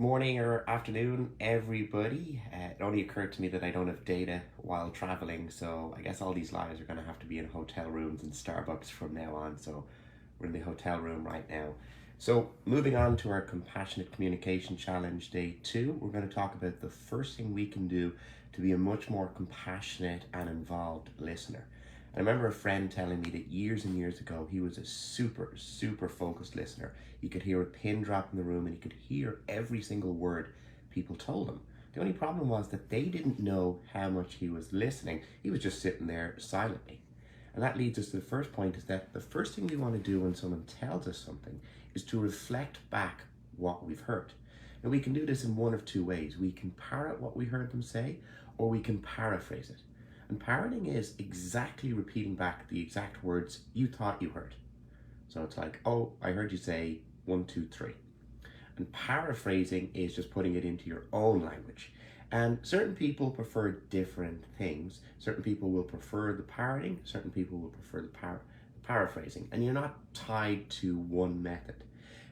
Morning or afternoon, everybody. It only occurred to me that I don't have data while traveling, so I guess all these lives are going to have to be in hotel rooms and Starbucks from now on. So we're in the hotel room right now. So moving on to our compassionate communication challenge day 2, we're going to talk about the first thing we can do to be a much more compassionate and involved listener. I remember a friend telling me that years and years ago, he was a super focused listener. He could hear a pin drop in the room and he could hear every single word people told him. The only problem was that they didn't know how much he was listening. He was just sitting there silently. And that leads us to the first point, is that the first thing we want to do when someone tells us something is to reflect back what we've heard. Now we can do this in one of two ways. We can parrot what we heard them say, or we can paraphrase it. And parroting is exactly repeating back the exact words you thought you heard. So it's like, oh, I heard you say 1, 2, 3. And paraphrasing is just putting it into your own language. And certain people prefer different things. Certain people will prefer the parroting, certain people will prefer the paraphrasing. And you're not tied to one method.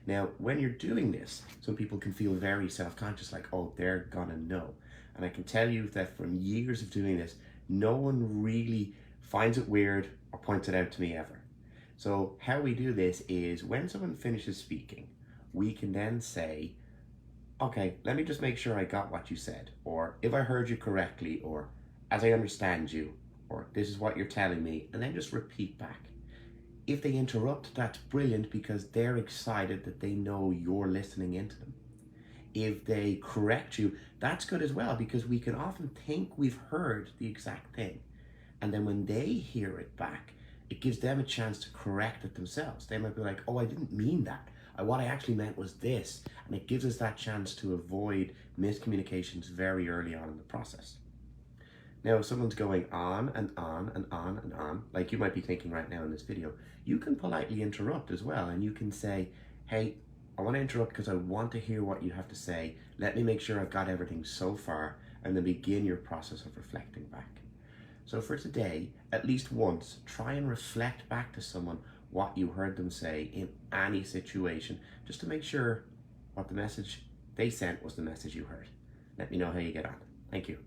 Now, when you're doing this, some people can feel very self-conscious, like, oh, they're gonna know. And I can tell you that from years of doing this, no one really finds it weird or points it out to me ever. So how we do this is when someone finishes speaking, we can then say, okay, let me just make sure I got what you said, or if I heard you correctly, or as I understand you, or this is what you're telling me, and then just repeat back. If they interrupt, that's brilliant because they're excited that they know you're listening into them. If they correct you, that's good as well, because we can often think we've heard the exact thing. And then when they hear it back, it gives them a chance to correct it themselves. They might be like, oh, I didn't mean that. What I actually meant was this. And it gives us that chance to avoid miscommunications very early on in the process. Now, if someone's going on and on and on and on, like you might be thinking right now in this video, you can politely interrupt as well. And you can say, hey, I want to interrupt because I want to hear what you have to say. Let me make sure I've got everything so far, and then begin your process of reflecting back. So for today, at least once, try and reflect back to someone what you heard them say in any situation, just to make sure what the message they sent was the message you heard. Let me know how you get on. Thank you.